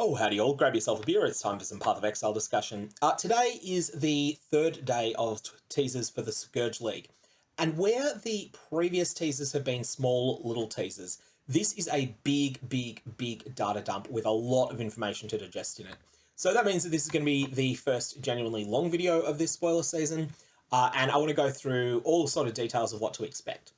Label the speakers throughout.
Speaker 1: Oh, howdy all. Grab yourself a beer. It's time for some Path of Exile discussion. Today is the third day of teasers for the Scourge League. And where the previous teasers have been small little teasers, this is a big data dump with a lot of information to digest in it. So that means that this is going to be the first genuinely long video of this spoiler season. And I want to go through all the sort of details of what to expect.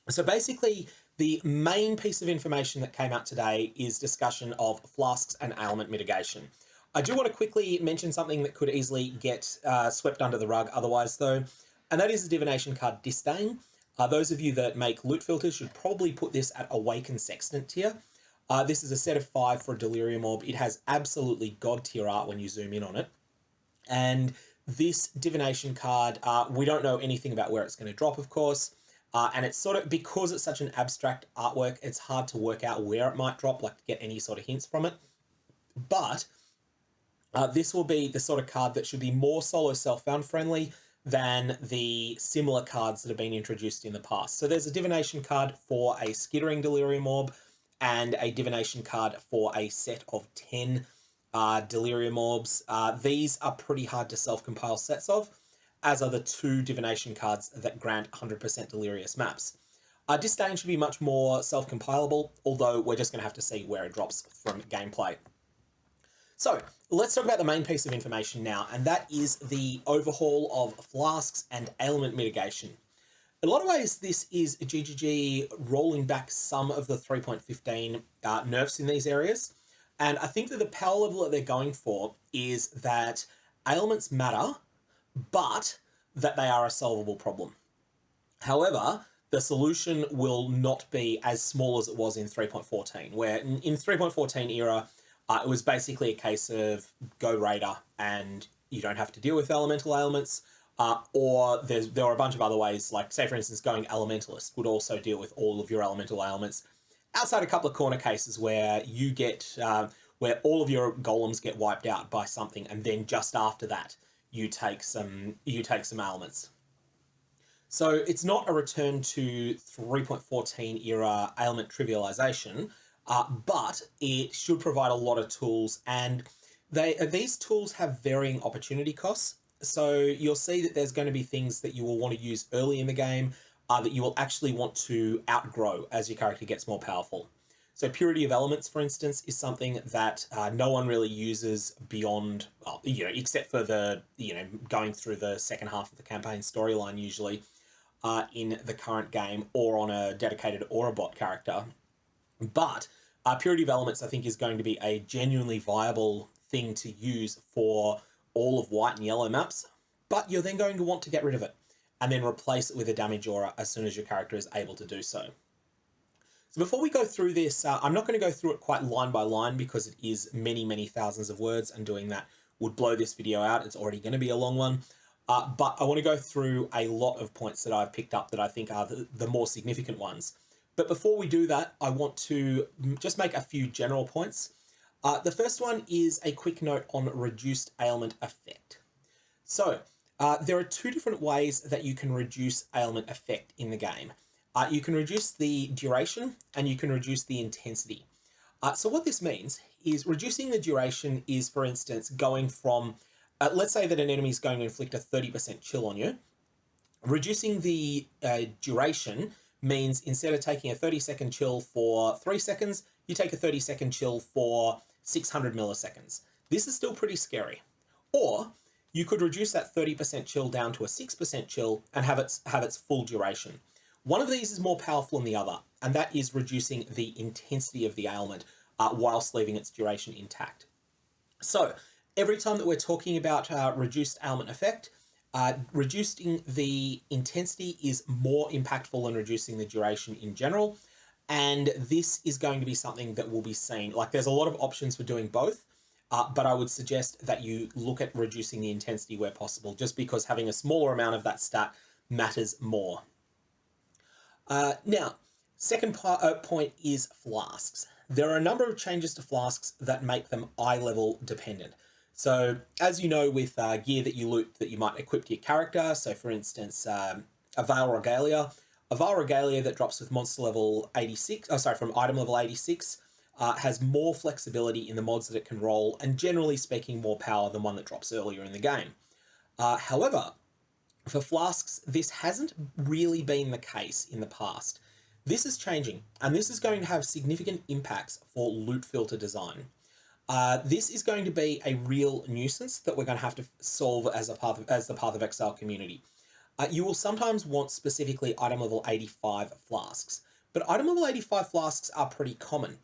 Speaker 1: So basically, the main piece of information that came out today is discussion of Flasks and Ailment mitigation. I do want to quickly mention something that could easily get swept under the rug otherwise, though, and that is the divination card Disdain. Those of you that make loot filters should probably put this at Awakened Sextant tier. This is a set of 5 for a Delirium Orb. It has absolutely god tier art when you zoom in on it. And this divination card, we don't know anything about where it's going to drop, of course. And it's sort of, because it's such an abstract artwork, it's hard to work out where it might drop, like to get any sort of hints from it. But this will be the sort of card that should be more solo self-found friendly than the similar cards that have been introduced in the past. So there's a divination card for a skittering Delirium Orb and a divination card for a set of 10 Delirium Orbs. These are pretty hard to self-compile sets of, as are the 2 divination cards that grant 100% delirious maps. Disdain should be much more self-compilable, although we're just going to have to see where it drops from gameplay. So let's talk about the main piece of information now, and that is the overhaul of Flasks and Ailment mitigation. In a lot of ways, this is GGG rolling back some of the 3.15 nerfs in these areas. And I think that the power level that they're going for is that ailments matter, but that they are a solvable problem. However, the solution will not be as small as it was in 3.14, where in 3.14 era, it was basically a case of go Raider and you don't have to deal with elemental ailments, or there are a bunch of other ways, like say for instance going Elementalist would also deal with all of your elemental ailments, outside a couple of corner cases where you get where all of your golems get wiped out by something, and then just after that you take some ailments. So it's not a return to 3.14 era ailment trivialization, but it should provide a lot of tools, and these tools have varying opportunity costs. So you'll see that there's going to be things that you will want to use early in the game that you will actually want to outgrow as your character gets more powerful. So Purity of Elements, for instance, is something that no one really uses beyond, well, except for the, going through the second half of the campaign storyline usually in the current game, or on a dedicated Aura bot character. But Purity of Elements, I think, is going to be a genuinely viable thing to use for all of white and yellow maps, but you're then going to want to get rid of it and then replace it with a damage aura as soon as your character is able to do so. So before we go through this, I'm not going to go through it quite line by line because it is many thousands of words, and doing that would blow this video out. It's already going to be a long one. But I want to go through a lot of points that I've picked up that I think are the more significant ones. But before we do that, I want to just make a few general points. The first one is a quick note on reduced ailment effect. So there are 2 different ways that you can reduce ailment effect in the game. You can reduce the duration and you can reduce the intensity. So what this means is reducing the duration is, for instance, going from, let's say that an enemy is going to inflict a 30% chill on you. Reducing the duration means instead of taking a 30-second chill for 3 seconds, you take a 30-second chill for 600 milliseconds. This is still pretty scary. Or you could reduce that 30% chill down to a 6% chill and have its full duration. One of these is more powerful than the other, and that is reducing the intensity of the ailment whilst leaving its duration intact. So every time that we're talking about reduced ailment effect, reducing the intensity is more impactful than reducing the duration in general. And this is going to be something that will be seen. Like, there's a lot of options for doing both, but I would suggest that you look at reducing the intensity where possible, just because having a smaller amount of that stat matters more. Now, second point is Flasks. There are a number of changes to Flasks that make them eye level dependent. So, as you know, with gear that you loot that you might equip to your character, so for instance, a Veil Regalia that drops with monster level 86, from item level 86, has more flexibility in the mods that it can roll, and generally speaking, more power than one that drops earlier in the game. However, for Flasks, this hasn't really been the case in the past. This is changing, and this is going to have significant impacts for loot filter design. This is going to be a real nuisance that we're going to have to solve as the Path of Exile community. You will sometimes want specifically item level 85 flasks, but item level 85 flasks are pretty common.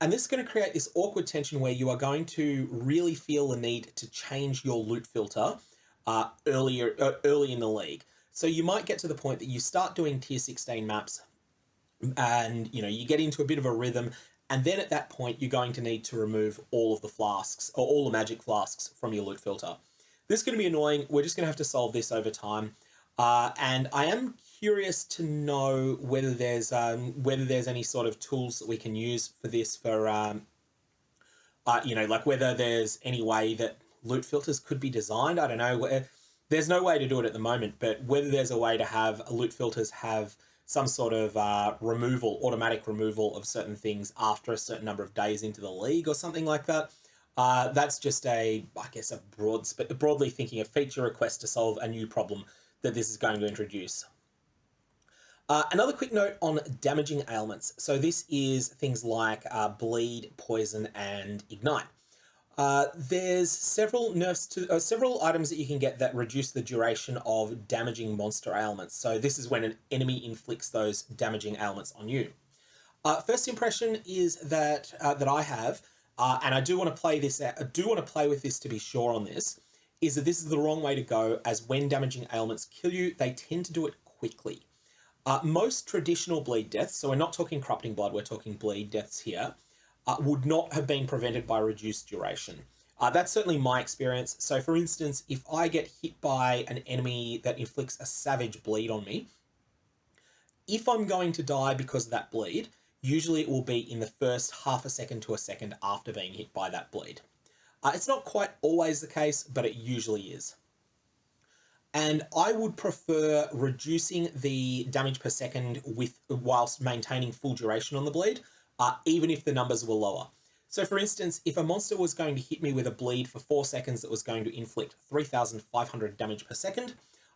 Speaker 1: And this is going to create this awkward tension where you are going to really feel the need to change your loot filter early in the league. So you might get to the point that you start doing tier 16 maps and you get into a bit of a rhythm, and then at that point you're going to need to remove all of the flasks or all the magic flasks from your loot filter. This is going to be annoying. We're just going to have to solve this over time. And I am curious to know whether there's any sort of tools that we can use for this like whether there's any way that loot filters could be designed. I don't know. There's no way to do it at the moment, but whether there's a way to have loot filters have some sort of automatic removal of certain things after a certain number of days into the league or something like that. That's just broadly thinking a feature request to solve a new problem that this is going to introduce. Another quick note on damaging ailments. So this is things like bleed, poison, and ignite. There's several several items that you can get that reduce the duration of damaging monster ailments. So this is when an enemy inflicts those damaging ailments on you. First impression is that I have, and I do want to play this. I do want to play with this to be sure on this. Is that this is the wrong way to go, as when damaging ailments kill you, they tend to do it quickly. Most traditional bleed deaths, so we're not talking corrupting blood, we're talking bleed deaths here, would not have been prevented by reduced duration. That's certainly my experience. So for instance, if I get hit by an enemy that inflicts a savage bleed on me, if I'm going to die because of that bleed, usually it will be in the first half a second to a second after being hit by that bleed. It's not quite always the case, but it usually is. And I would prefer reducing the damage per second whilst maintaining full duration on the bleed, even if the numbers were lower. So for instance, if a monster was going to hit me with a bleed for 4 seconds that was going to inflict 3,500 damage per second,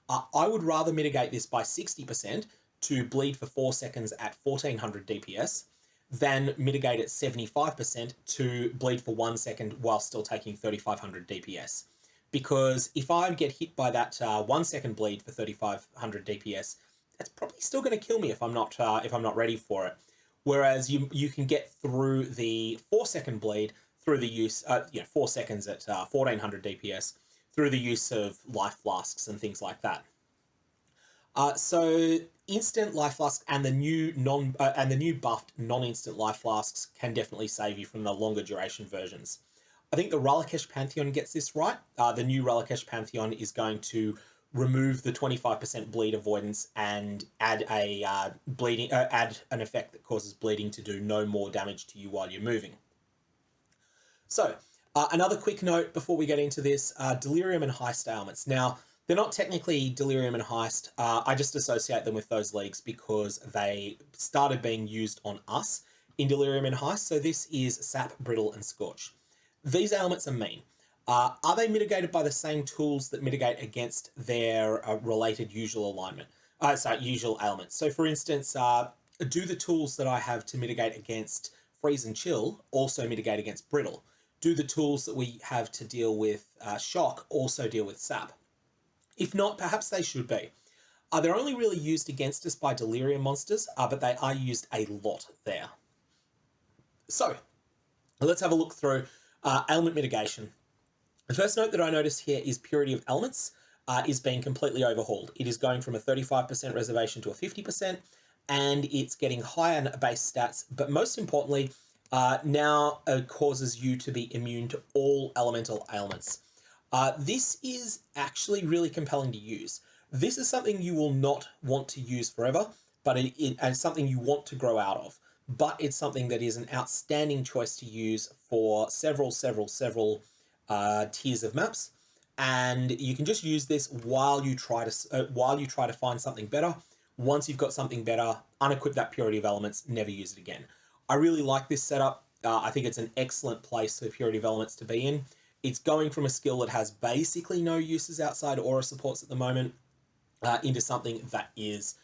Speaker 1: I would rather mitigate this by 60% to bleed for 4 seconds at 1400 DPS than mitigate at 75% to bleed for 1 second while still taking 3500 DPS. Because if I get hit by that 1 second bleed for 3500 DPS, that's probably still going to kill me if I'm not ready for it. Whereas you can get through the 4 second bleed through the use 4 seconds at 1400 DPS through the use of life flasks and things like that. So instant life flasks and the new buffed non-instant life flasks can definitely save you from the longer duration versions. I think the Ralakesh Pantheon gets this right. The new Ralakesh Pantheon is going to remove the 25% bleed avoidance and add add an effect that causes bleeding to do no more damage to you while you're moving. So another quick note before we get into this: Delirium and Heist ailments. Now, they're not technically Delirium and Heist. I just associate them with those leagues because they started being used on us in Delirium and Heist. So this is Sap, Brittle, and Scorch. These ailments are mean. Are they mitigated by the same tools that mitigate against their related usual usual ailments? So for instance, do the tools that I have to mitigate against Freeze and Chill also mitigate against Brittle? Do the tools that we have to deal with Shock also deal with Sap? If not, perhaps they should be. They're only really used against us by Delirium monsters, but they are used a lot there. So, let's have a look through ailment mitigation. The first note that I notice here is Purity of Ailments is being completely overhauled. It is going from a 35% reservation to a 50%, and it's getting higher base stats, but most importantly, now causes you to be immune to all elemental ailments. This is actually really compelling to use. This is something you will not want to use forever, but it's something you want to grow out of. But it's something that is an outstanding choice to use for several tiers of maps, and you can just use this while you try to find something better. Once you've got something better, unequip that Purity of Elements, never use it again. I really like this setup. I think it's an excellent place for Purity of Elements to be in. It's going from a skill that has basically no uses outside aura supports at the moment into something that is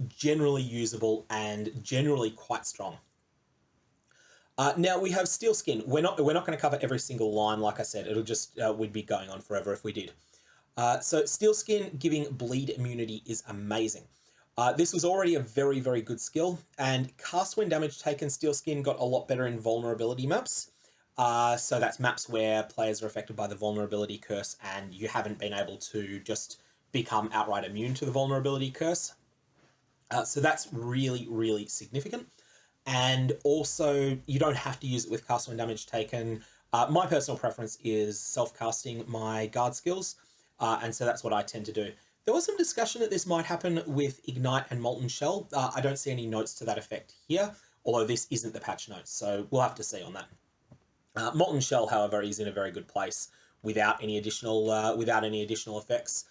Speaker 1: generally usable and generally quite strong. Now we have Steel Skin. We're not going to cover every single line, like I said. It'll just we'd be going on forever if we did. So Steel Skin giving bleed immunity is amazing. This was already a very, very good skill, and cast when damage taken, Steel Skin got a lot better in vulnerability maps. So that's maps where players are affected by the vulnerability curse and you haven't been able to just become outright immune to the vulnerability curse. So that's really, really significant. And also, you don't have to use it with cast when damage taken. My personal preference is self-casting my guard skills, and so that's what I tend to do. There was some discussion that this might happen with Ignite and Molten Shell. I don't see any notes to that effect here, although this isn't the patch notes, so we'll have to see on that. Molten Shell, however, is in a very good place without any additional effects.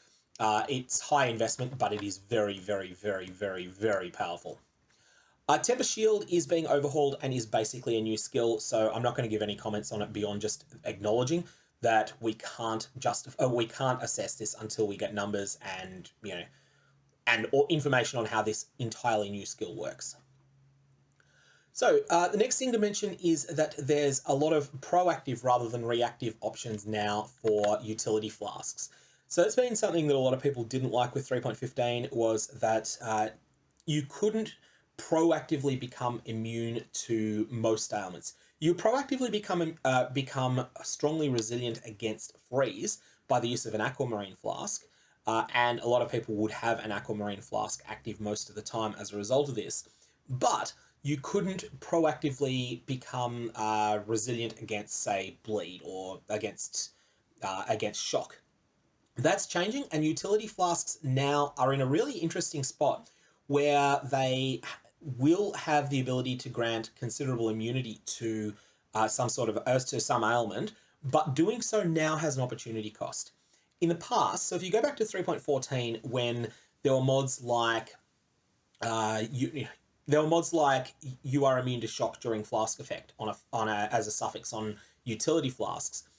Speaker 1: It's high investment, but it is very, very, very, very, very powerful. Temper Shield is being overhauled and is basically a new skill, so I'm not going to give any comments on it beyond just acknowledging that we can't assess this until we get numbers and or information on how this entirely new skill works. So the next thing to mention is that there's a lot of proactive rather than reactive options now for utility flasks. So it's been something that a lot of people didn't like with 3.15 was that you couldn't proactively become immune to most ailments. You proactively become strongly resilient against freeze by the use of an aquamarine flask, and a lot of people would have an aquamarine flask active most of the time as a result of this. But you couldn't proactively become resilient against, say, bleed or against shock. That's changing, and utility flasks now are in a really interesting spot where they will have the ability to grant considerable immunity to some ailment, but doing so now has an opportunity cost. In the past, so if you go back to 3.14, when there were mods like you are immune to shock during flask effect as a suffix on utility flasks.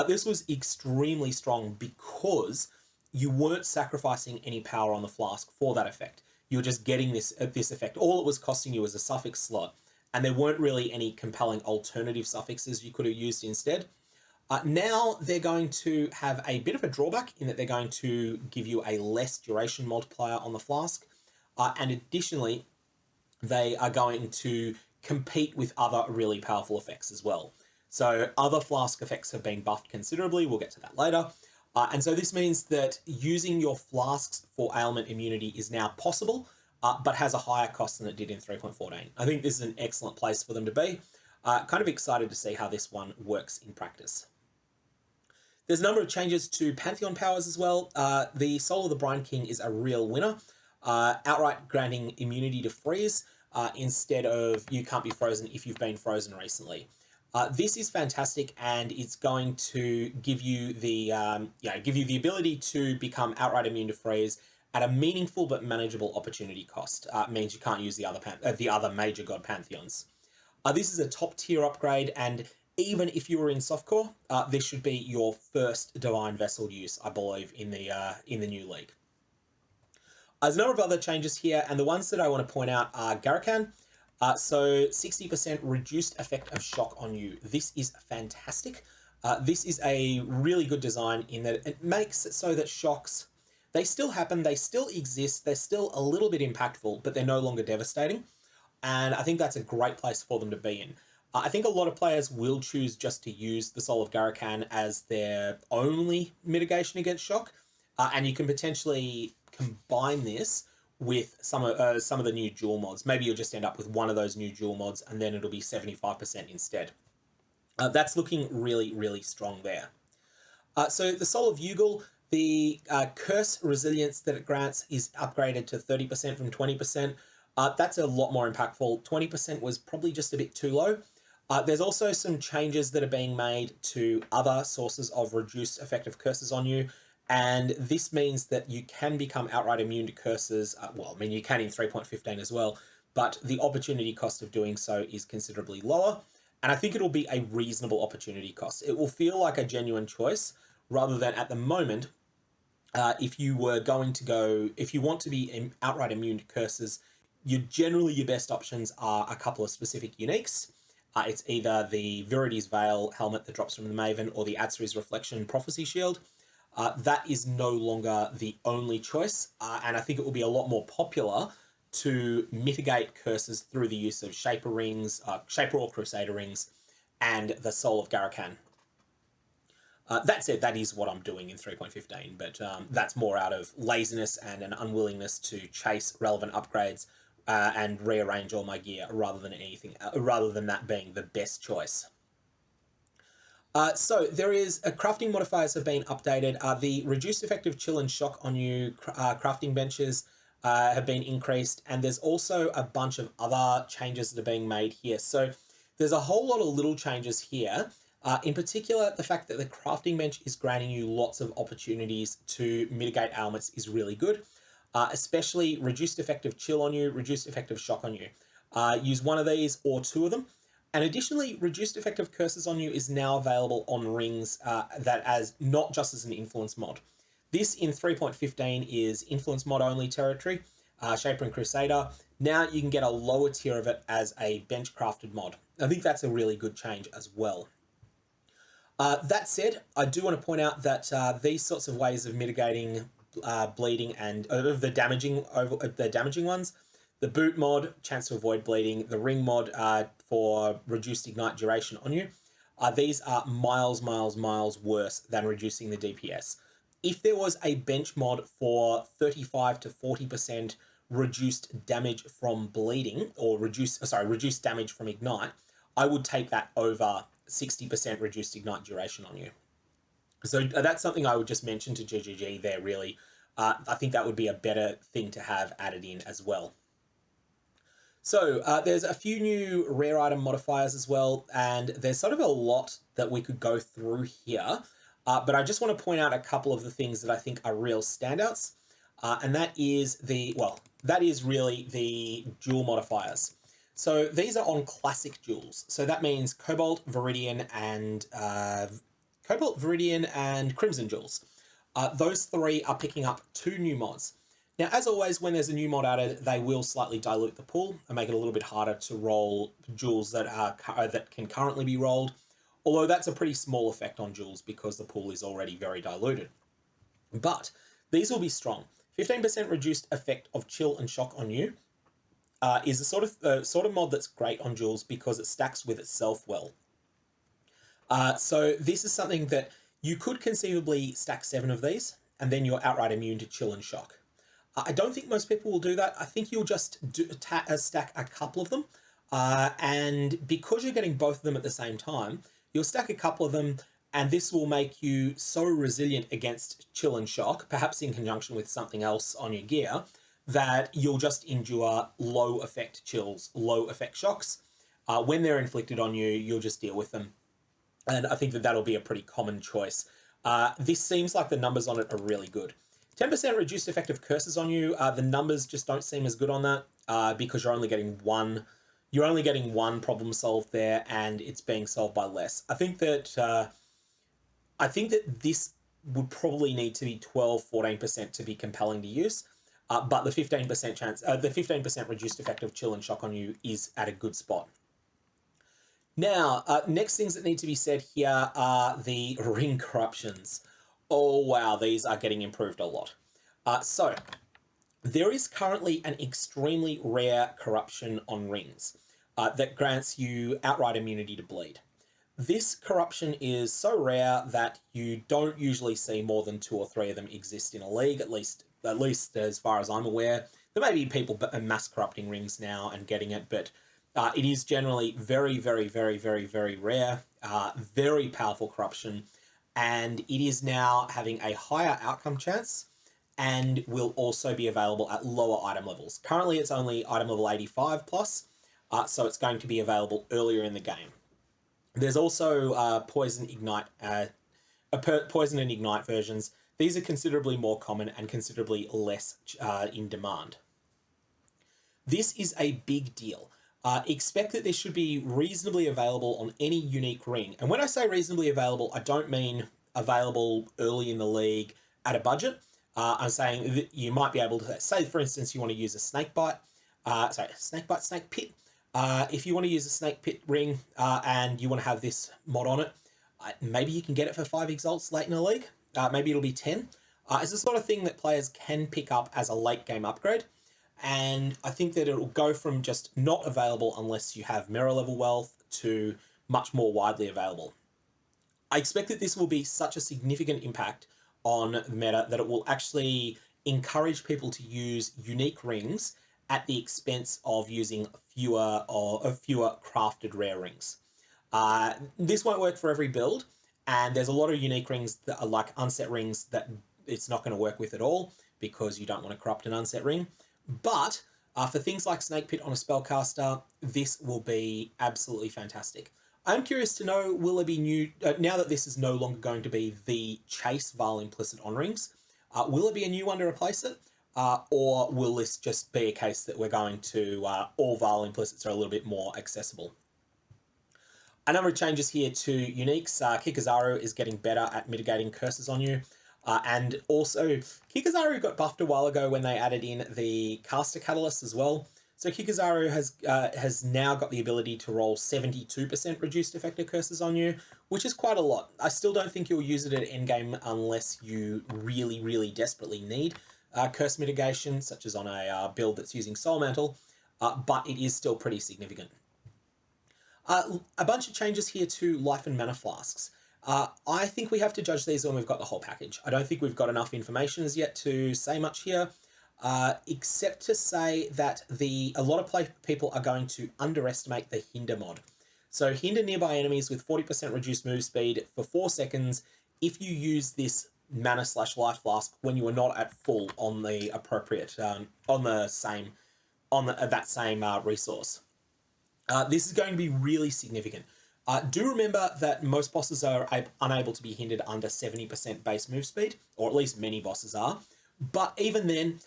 Speaker 1: This was extremely strong because you weren't sacrificing any power on the flask for that effect. You were just getting this effect. All it was costing you was a suffix slot, and there weren't really any compelling alternative suffixes you could have used instead. Now they're going to have a bit of a drawback in that they're going to give you a less duration multiplier on the flask, and additionally, they are going to compete with other really powerful effects as well. So other flask effects have been buffed considerably. We'll get to that later. And so this means that using your flasks for ailment immunity is now possible, but has a higher cost than it did in 3.14. I think this is an excellent place for them to be. Kind of excited to see how this one works in practice. There's a number of changes to Pantheon powers as well. The Soul of the Brine King is a real winner, outright granting immunity to freeze instead of you can't be frozen if you've been frozen recently. This is fantastic, and it's going to give you the ability to become outright immune to freeze at a meaningful but manageable opportunity cost. Means you can't use the other major god pantheons. This is a top tier upgrade, and even if you were in softcore, this should be your first divine vessel use, I believe, in the new league. There's a number of other changes here, and the ones that I want to point out are Garakan. So 60% reduced effect of shock on you. This is fantastic. This is a really good design in that it makes it so that shocks, they still happen, they still exist, they're still a little bit impactful, but they're no longer devastating. And I think that's a great place for them to be in. I think a lot of players will choose just to use the Soul of Garakan as their only mitigation against shock. And you can potentially combine this with some of the new dual mods. Maybe you'll just end up with one of those new dual mods, and then it'll be 75% instead. That's looking really, really strong there. So the Soul of Yugal, the curse resilience that it grants is upgraded to 30% from 20%. That's a lot more impactful. 20% was probably just a bit too low. There's also some changes that are being made to other sources of reduced effective curses on you. And this means that you can become outright immune to curses. Well, I mean, you can in 3.15 as well, but the opportunity cost of doing so is considerably lower. And I think it'll be a reasonable opportunity cost. It will feel like a genuine choice rather than at the moment. If you were going to go, if you want to be outright immune to curses, your best options are a couple of specific uniques. It's either the Viridi's Veil helmet that drops from the Maven or the Atziri's Reflection Prophecy Shield. That is no longer the only choice, and I think it will be a lot more popular to mitigate curses through the use of Shaper Rings, Shaper or Crusader Rings, and the Soul of Garakan. That said, that is what I'm doing in 3.15, but that's more out of laziness and an unwillingness to chase relevant upgrades and rearrange all my gear rather than anything, rather than that being the best choice. So there is crafting modifiers have been updated. The reduced effective chill and shock on you crafting benches have been increased, and there's also a bunch of other changes that are being made here. So there's a whole lot of little changes here. In particular, the fact that the crafting bench is granting you lots of opportunities to mitigate ailments is really good, especially reduced effective chill on you, reduced effective shock on you. Use one of these or two of them. And additionally, reduced effective curses on you is now available on rings that as not just as an influence mod. This in 3.15 is influence mod only territory, Shaper and Crusader. Now you can get a lower tier of it as a bench crafted mod. I think that's a really good change as well. That said, I do want to point out that these sorts of ways of mitigating bleeding and the damaging ones, the boot mod, chance to avoid bleeding, the ring mod for reduced ignite duration on you, these are miles worse than reducing the DPS. If there was a bench mod for 35 to 40% reduced damage from bleeding, or reduced damage from ignite, I would take that over 60% reduced ignite duration on you. So that's something I would just mention to GGG there, really. I think that would be a better thing to have added in as well. So there's a few new rare item modifiers as well, and there's sort of a lot that we could go through here. But I just want to point out a couple of the things that I think are real standouts. And that is really the jewel modifiers. So these are on classic jewels. So that means Cobalt, Viridian, and Crimson jewels. Those three are picking up 2 new mods. Now, as always, when there's a new mod added, they will slightly dilute the pool and make it a little bit harder to roll jewels that can currently be rolled. Although that's a pretty small effect on jewels because the pool is already very diluted. But these will be strong. 15% reduced effect of chill and shock on you is a sort of mod that's great on jewels because it stacks with itself well. So this is something that you could conceivably stack 7 of these, and then you're outright immune to chill and shock. I don't think most people will do that. I think you'll just stack a couple of them, and because you're getting both of them at the same time, you'll stack a couple of them, and this will make you so resilient against chill and shock, perhaps in conjunction with something else on your gear, that you'll just endure low effect chills, low effect shocks. When they're inflicted on you, you'll just deal with them. And I think that that'll be a pretty common choice. This seems like the numbers on it are really good. 10% reduced effective curses on you. The numbers just don't seem as good on that because you're only getting one. You're only getting one problem solved there, and it's being solved by less. I think that this would probably need to be 12-14% to be compelling to use. But the 15% reduced effective chill and shock on you is at a good spot. Now, next things that need to be said here are the ring corruptions. Oh wow, these are getting improved a lot. So there is currently an extremely rare corruption on rings that grants you outright immunity to bleed. This corruption is so rare that you don't usually see more than 2 or 3 of them exist in a league, at least as far as I'm aware. There may be people mass corrupting rings now and getting it, but it is generally very, very, very, very, very rare, very powerful corruption, and it is now having a higher outcome chance and will also be available at lower item levels. Currently, it's only item level 85 plus, so it's going to be available earlier in the game. There's also poison and ignite versions. These are considerably more common and considerably less in demand. This is a big deal. expect that this should be reasonably available on any unique ring. And when I say reasonably available, I don't mean available early in the league at a budget. I'm saying that you might be able to, say, for instance, you want to use a snake pit. If you want to use a snake pit ring and you want to have this mod on it, maybe you can get it for 5 exalts late in the league. Maybe it'll be 10. It's the sort of thing that players can pick up as a late game upgrade. And I think that it'll go from just not available unless you have mirror level wealth to much more widely available. I expect that this will be such a significant impact on the meta that it will actually encourage people to use unique rings at the expense of using fewer crafted rare rings. This won't work for every build, and there's a lot of unique rings that are like unset rings that it's not going to work with at all because you don't want to corrupt an unset ring. But for things like Snake Pit on a spellcaster, this will be absolutely fantastic. I'm curious to know, will there be new, now that this is no longer going to be the Chase Val Implicit on rings, will it be a new one to replace it? Or will this just be a case that we're going to, all Val Implicits are a little bit more accessible? A number of changes here to uniques. Kikazaru is getting better at mitigating curses on you. And also, Kikazaru got buffed a while ago when they added in the caster catalyst as well. So Kikazaru has now got the ability to roll 72% reduced effector curses on you, which is quite a lot. I still don't think you'll use it at endgame unless you really, really desperately need curse mitigation, such as on a build that's using Soul Mantle, but it is still pretty significant. A bunch of changes here to life and mana flasks. I think we have to judge these when we've got the whole package. I don't think we've got enough information as yet to say much here, except to say that a lot of people are going to underestimate the hinder mod. So hinder nearby enemies with 40% reduced move speed for 4 seconds if you use this mana/life flask when you are not at full on the appropriate that same resource. This is going to be really significant. Do remember that most bosses are unable to be hindered under 70% base move speed, or at least many bosses are. But even then,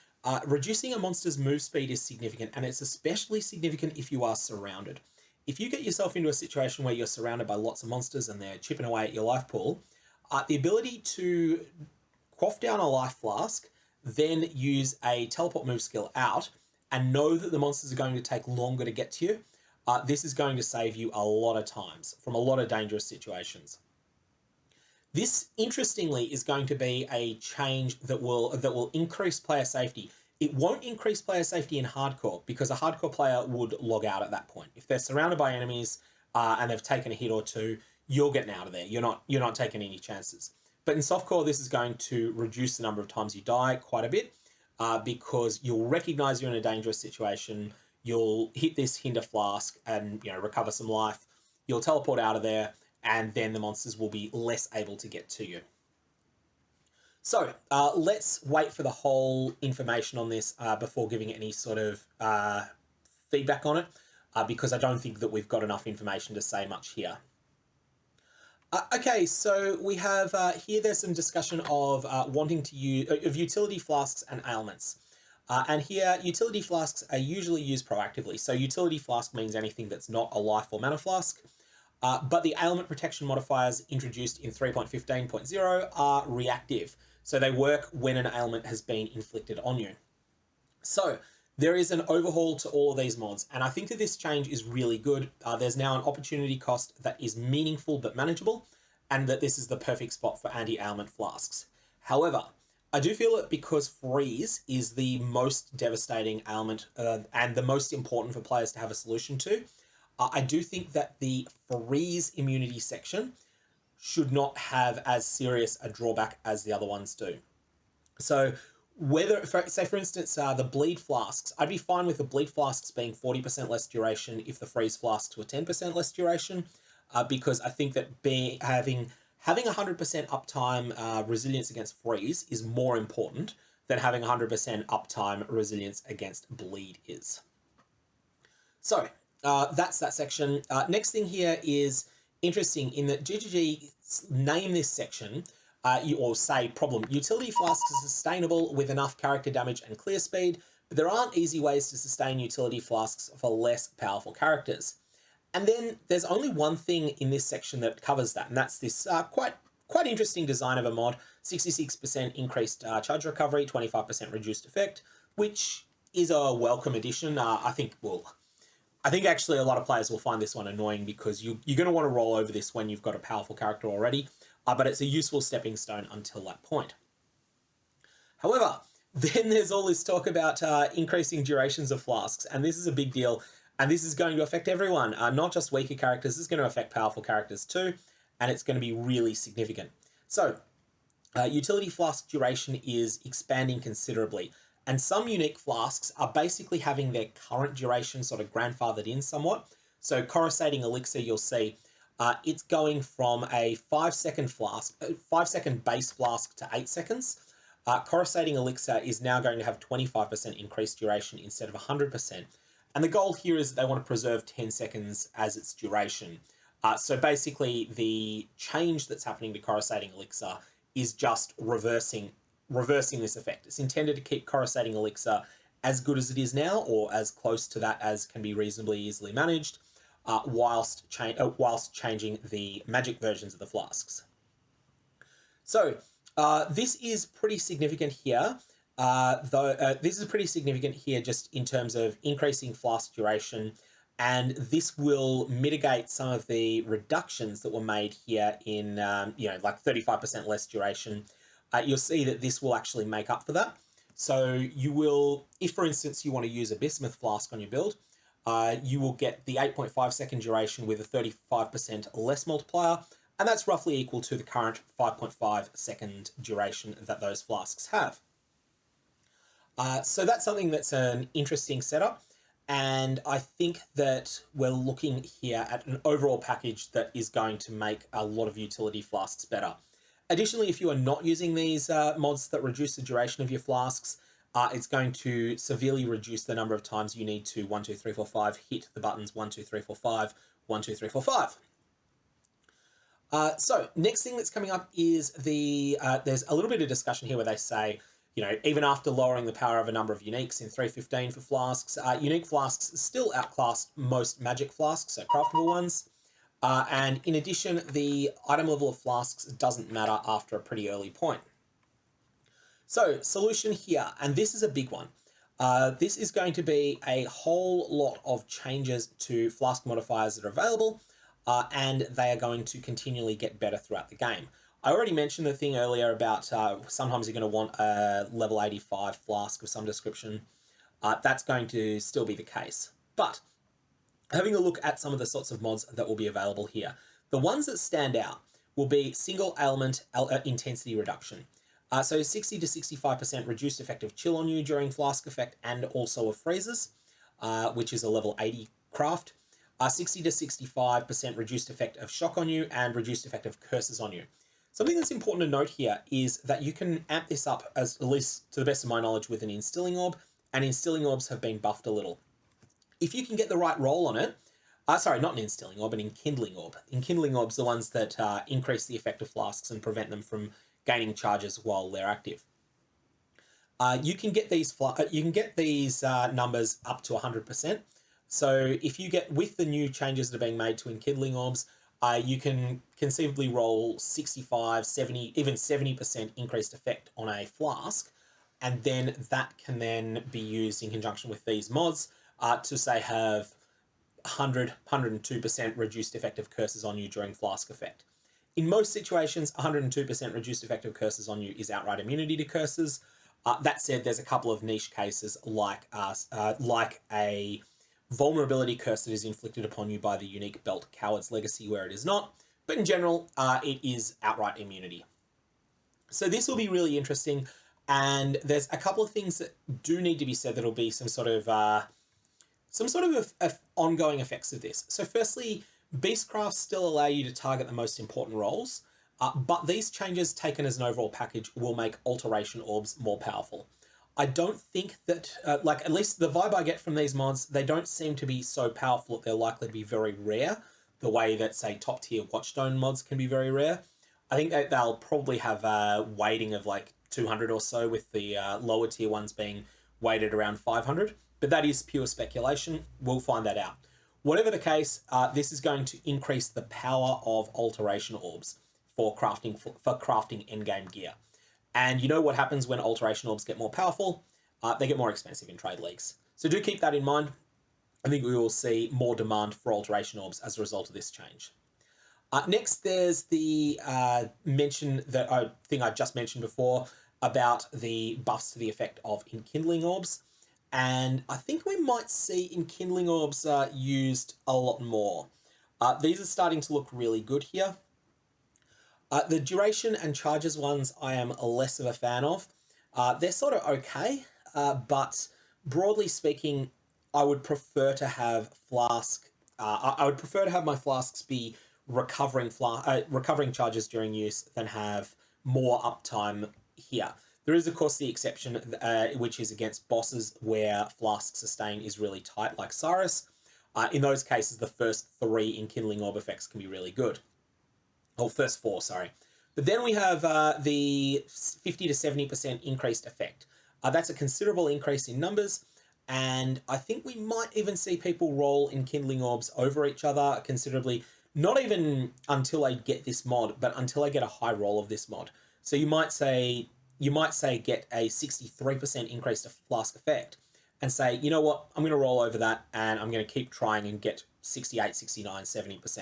Speaker 1: reducing a monster's move speed is significant, and it's especially significant if you are surrounded. If you get yourself into a situation where you're surrounded by lots of monsters and they're chipping away at your life pool, the ability to quaff down a life flask, then use a teleport move skill out, and know that the monsters are going to take longer to get to you, this is going to save you a lot of times from a lot of dangerous situations. This, interestingly, is going to be a change that will increase player safety. It won't increase player safety in hardcore because a hardcore player would log out at that point. If they're surrounded by enemies and they've taken a hit or two, you're getting out of there. You're not taking any chances. But in softcore, this is going to reduce the number of times you die quite a bit because you'll recognize you're in a dangerous situation. You'll hit this hinder flask and recover some life. You'll teleport out of there, and then the monsters will be less able to get to you. So let's wait for the whole information on this before giving any sort of feedback on it, because I don't think that we've got enough information to say much here. Okay, so we have here. There's some discussion of wanting to use utility flasks and ailments. And here, utility flasks are usually used proactively. So utility flask means anything that's not a life or mana flask. But the ailment protection modifiers introduced in 3.15.0 are reactive. So they work when an ailment has been inflicted on you. So there is an overhaul to all of these mods. And I think that this change is really good. There's now an opportunity cost that is meaningful but manageable, and that this is the perfect spot for anti-ailment flasks. However, I do feel that because freeze is the most devastating ailment and the most important for players to have a solution to, I do think that the freeze immunity section should not have as serious a drawback as the other ones do. So say for instance, the bleed flasks, I'd be fine with the bleed flasks being 40% less duration if the freeze flasks were 10% less duration, because I think that having 100% uptime resilience against freeze is more important than having 100% uptime resilience against bleed is. So that's that section. Next thing here is interesting in that GGG name this section, or say problem. Utility flasks are sustainable with enough character damage and clear speed, but there aren't easy ways to sustain utility flasks for less powerful characters. And then there's only one thing in this section that covers that, and that's this quite interesting design of a mod: 66% increased charge recovery, 25% reduced effect, which is a welcome addition. I think actually a lot of players will find this one annoying because you're going to want to roll over this when you've got a powerful character already, but it's a useful stepping stone until that point. However, then there's all this talk about increasing durations of flasks, and this is a big deal, and this is going to affect everyone, not just weaker characters. This is going to affect powerful characters too, and it's going to be really significant. So, utility flask duration is expanding considerably, and some unique flasks are basically having their current duration sort of grandfathered in somewhat. So, coruscating elixir, you'll see, it's going from a 5-second base flask to 8 seconds. Coruscating elixir is now going to have 25% increased duration instead of 100%. And the goal here is that they want to preserve 10 seconds as its duration. So basically, the change that's happening to coruscating elixir is just reversing this effect. It's intended to keep coruscating elixir as good as it is now, or as close to that as can be reasonably easily managed, whilst changing the magic versions of the flasks. So this is pretty significant here. This is pretty significant here just in terms of increasing flask duration, and this will mitigate some of the reductions that were made here in, like 35% less duration. You'll see that this will actually make up for that. So you will, if for instance you want to use a bismuth flask on your build, you will get the 8.5 second duration with a 35% less multiplier, and that's roughly equal to the current 5.5 second duration that those flasks have. So that's something that's an interesting setup, and I think that we're looking here at an overall package that is going to make a lot of utility flasks better. Additionally, if you are not using these mods that reduce the duration of your flasks, it's going to severely reduce the number of times you need to 1, 2, 3, 4, 5 hit the buttons 1, 2, 3, 4, 5, 1, 2, 3, 4, 5. So next thing that's coming up is there's a little bit of discussion here where they say, even after lowering the power of a number of uniques in 3.15 for flasks, unique flasks still outclass most magic flasks, so craftable ones. And in addition, the item level of flasks doesn't matter after a pretty early point. So, solution here, and this is a big one. This is going to be a whole lot of changes to Flask modifiers that are available, and they are going to continually get better throughout the game. I already mentioned the thing earlier about sometimes you're going to want a level 85 flask of some description. That's going to still be the case. But having a look at some of the sorts of mods that will be available here, the ones that stand out will be single ailment intensity reduction. So 60 to 65% reduced effective chill on you during flask effect and also of phrases, which is a level 80 craft. 60 to 65% reduced effect of shock on you and reduced effect of curses on you. Something that's important to note here is that you can amp this up, as at least to the best of my knowledge, with an Instilling Orb, and Instilling Orbs have been buffed a little. If you can get the right roll on it, sorry, not an Instilling Orb, an Enkindling Orb. Enkindling Orbs are ones that increase the effect of flasks and prevent them from gaining charges while they're active. You can get these numbers up to 100%. So if you get, with the new changes that are being made to Enkindling Orbs, you can conceivably roll 65, 70, even 70% increased effect on a flask, and then that can then be used in conjunction with these mods to say have 100, 102% reduced effective curses on you during flask effect. In most situations, 102% reduced effective curses on you is outright immunity to curses. That said, there's a couple of niche cases like a vulnerability curse that is inflicted upon you by the unique belt Coward's Legacy, where it is not, but in general, it is outright immunity. So this will be really interesting, and there's a couple of things that do need to be said that'll be some sort of ongoing effects of this. So firstly, Beastcrafts still allow you to target the most important roles, but these changes taken as an overall package will make Alteration Orbs more powerful. I don't think that, at least the vibe I get from these mods, they don't seem to be so powerful that they're likely to be very rare, the way that, say, top-tier Watchstone mods can be very rare. I think that they'll probably have a weighting of like 200 or so, with the lower-tier ones being weighted around 500, but that is pure speculation. We'll find that out. Whatever the case, this is going to increase the power of alteration orbs for crafting endgame gear. And you know what happens when alteration orbs get more powerful? They get more expensive in trade leagues. So do keep that in mind. I think we will see more demand for alteration orbs as a result of this change. Next, there's the mention that I think I just mentioned before about the buffs to the effect of enkindling orbs. And I think we might see enkindling orbs used a lot more. These are starting to look really good here. The duration and charges ones I am less of a fan of. They're sort of okay, but broadly speaking, I would prefer to have Flask. I would prefer to have my Flasks be recovering charges during use than have more uptime here. There is, of course, the exception, which is against bosses where Flask sustain is really tight, like Cyrus. In those cases, the first 3 enkindling orb effects can be really good. Oh, first 4, sorry. But then we have the 50 to 70% increased effect. That's a considerable increase in numbers, and I think we might even see people roll enkindling orbs over each other considerably, not even until I get this mod, but until I get a high roll of this mod. So you might say get a 63% increase to Flask effect and say, you know what, I'm going to roll over that and I'm going to keep trying and get 68, 69, 70%.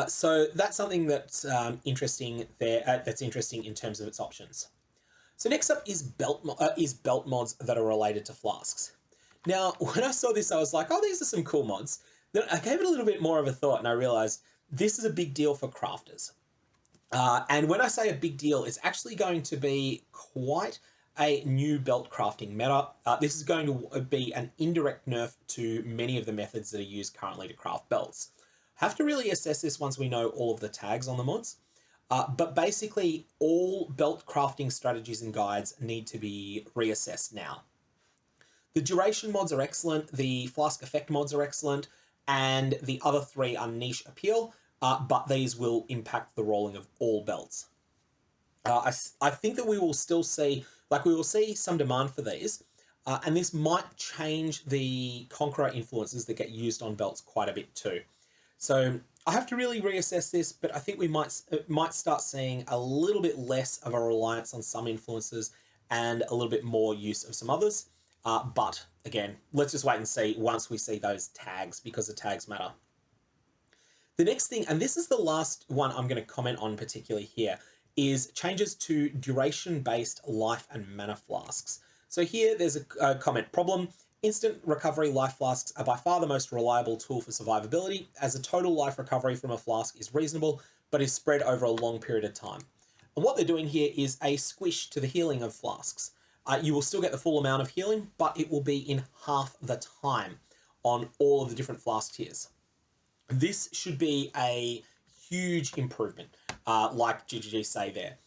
Speaker 1: So that's something that's interesting there. That's interesting in terms of its options. So next up is belt mods that are related to Flasks. Now, when I saw this, I was like, oh, these are some cool mods. Then I gave it a little bit more of a thought and I realized this is a big deal for crafters. And when I say a big deal, it's actually going to be quite a new belt crafting meta. This is going to be an indirect nerf to many of the methods that are used currently to craft belts. Have to really assess this once we know all of the tags on the mods. But basically, all belt crafting strategies and guides need to be reassessed now. The duration mods are excellent, the Flask effect mods are excellent, and the other 3 are niche appeal, but these will impact the rolling of all belts. I think that we will still see, we will see some demand for these, and this might change the Conqueror influences that get used on belts quite a bit too. So I have to really reassess this, but I think we might start seeing a little bit less of a reliance on some influences and a little bit more use of some others. But again, let's just wait and see once we see those tags, because the tags matter. The next thing, and this is the last one I'm going to comment on particularly here, is changes to duration-based life and mana flasks. So here there's a comment problem. Instant recovery life flasks are by far the most reliable tool for survivability, as a total life recovery from a flask is reasonable, but is spread over a long period of time. And what they're doing here is a squish to the healing of flasks. You will still get the full amount of healing, but it will be in half the time on all of the different flask tiers. This should be a huge improvement, like GGG say there.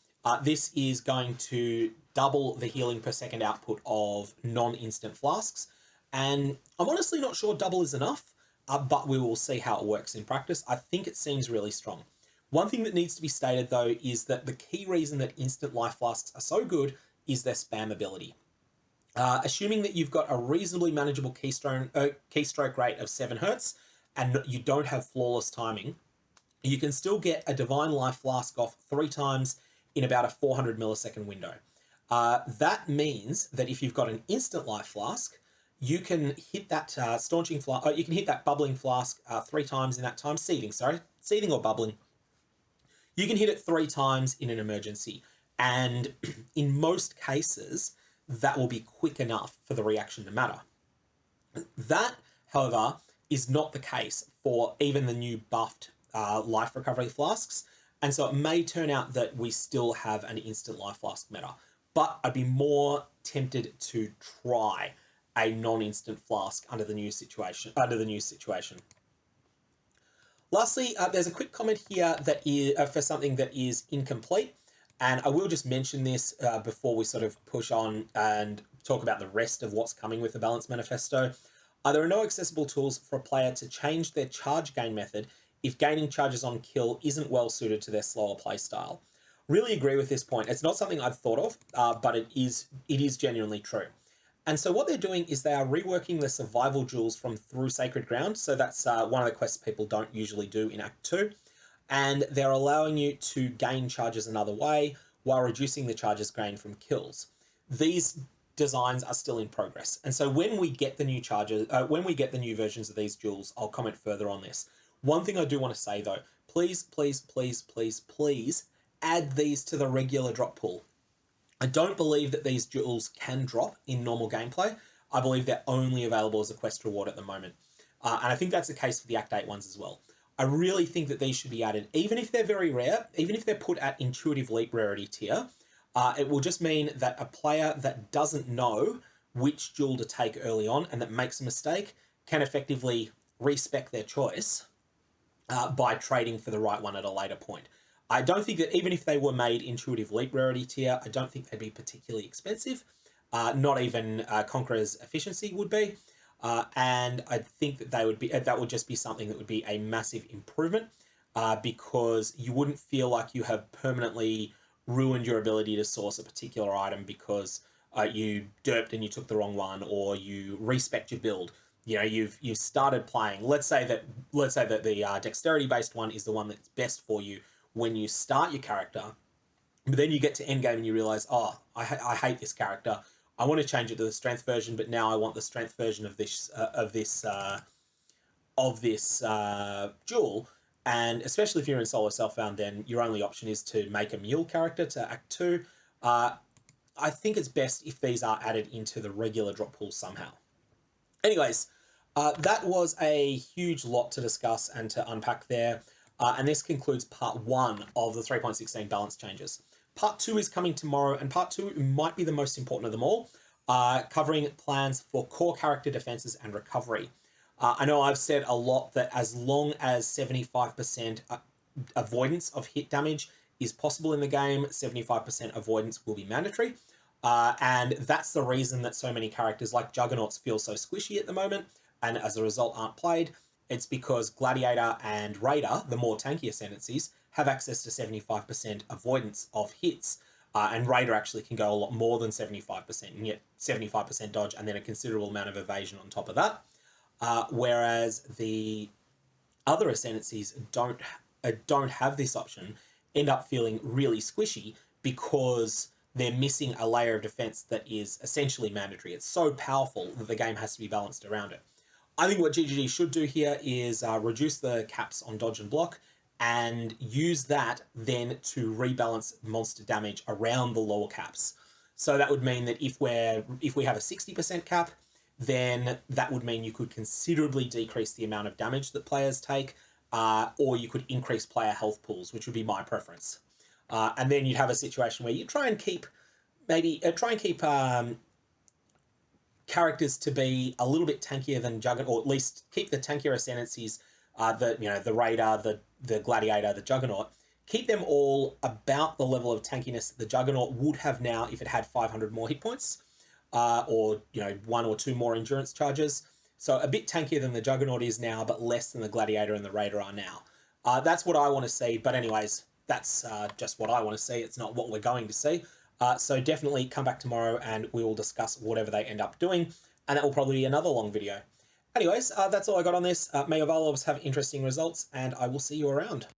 Speaker 1: This is going to double the healing per second output of non-instant flasks, and I'm honestly not sure double is enough, but we will see how it works in practice. I think it seems really strong. One thing that needs to be stated though is that the key reason that instant life flasks are so good is their spammability. Assuming that you've got a reasonably manageable keystroke rate of 7 Hz and you don't have flawless timing, you can still get a Divine Life Flask off 3 times in about a 400 millisecond window. That means that if you've got an instant life flask, you can hit that you can hit that bubbling flask 3 times in that time, seething or bubbling. You can hit it 3 times in an emergency, and in most cases, that will be quick enough for the reaction to matter. That, however, is not the case for even the new buffed life recovery flasks, and so it may turn out that we still have an instant life flask meta, but I'd be more tempted to try a non-instant flask under the new situation. Lastly, there's a quick comment here that is for something that is incomplete, and I will just mention this before we sort of push on and talk about the rest of what's coming with the Balance Manifesto. There are no accessible tools for a player to change their charge gain method if gaining charges on kill isn't well suited to their slower playstyle. Really agree with this point. It's not something I've thought of, but it is genuinely true. And so what they're doing is they are reworking the survival jewels from Through Sacred Ground. So that's one of the quests people don't usually do in Act 2. And they're allowing you to gain charges another way while reducing the charges gained from kills. These designs are still in progress. And so when we get the new charges, when we get the new versions of these jewels, I'll comment further on this. One thing I do want to say though, please, please, please, please, please add these to the regular drop pool. I don't believe that these jewels can drop in normal gameplay. I believe they're only available as a quest reward at the moment. And I think that's the case for the Act 8 ones as well. I really think that these should be added, even if they're very rare, even if they're put at Intuitive Leap rarity tier. It will just mean that a player that doesn't know which jewel to take early on and that makes a mistake can effectively respec their choice by trading for the right one at a later point. I don't think that even if they were made Intuitive Leap rarity tier, I don't think they'd be particularly expensive. Not even Conqueror's Efficiency would be. And I think that that would just be something that would be a massive improvement because you wouldn't feel like you have permanently ruined your ability to source a particular item because you derped and you took the wrong one, or you respect your build. You know, you've started playing. Let's say that the dexterity based one is the one that's best for you when you start your character, but then you get to endgame and you realize, oh, I hate this character. I want to change it to the strength version, but now I want the strength version of this jewel. And especially if you're in solo self-found, then your only option is to make a mule character to Act 2. I think it's best if these are added into the regular drop pool somehow. Anyways, that was a huge lot to discuss and to unpack there. And this concludes part 1 of the 3.16 balance changes. Part 2 is coming tomorrow, and part 2 might be the most important of them all, covering plans for core character defenses and recovery. I know I've said a lot that as long as 75% avoidance of hit damage is possible in the game, 75% avoidance will be mandatory. And that's the reason that so many characters like Juggernauts feel so squishy at the moment, and as a result aren't played. It's because Gladiator and Raider, the more tanky ascendancies, have access to 75% avoidance of hits. And Raider actually can go a lot more than 75%, and get 75% dodge and then a considerable amount of evasion on top of that. Whereas the other ascendancies don't have this option, end up feeling really squishy because they're missing a layer of defense that is essentially mandatory. It's so powerful that the game has to be balanced around it. I think what GGG should do here is reduce the caps on dodge and block and use that then to rebalance monster damage around the lower caps. So that would mean that if we have a 60% cap, then that would mean you could considerably decrease the amount of damage that players take, or you could increase player health pools, which would be my preference. And then you'd have a situation where you try and keep characters to be a little bit tankier than Juggernaut, or at least keep the tankier ascendancies, the Raider, the Gladiator, the Juggernaut, keep them all about the level of tankiness the Juggernaut would have now if it had 500 more hit points, or 1 or 2 more endurance charges. So a bit tankier than the Juggernaut is now, but less than the Gladiator and the Raider are now. That's what I want to see. But anyways, that's just what I want to see. It's not what we're going to see. So definitely come back tomorrow and we will discuss whatever they end up doing. And that will probably be another long video. Anyways, that's all I got on this. May your Valors have interesting results, and I will see you around.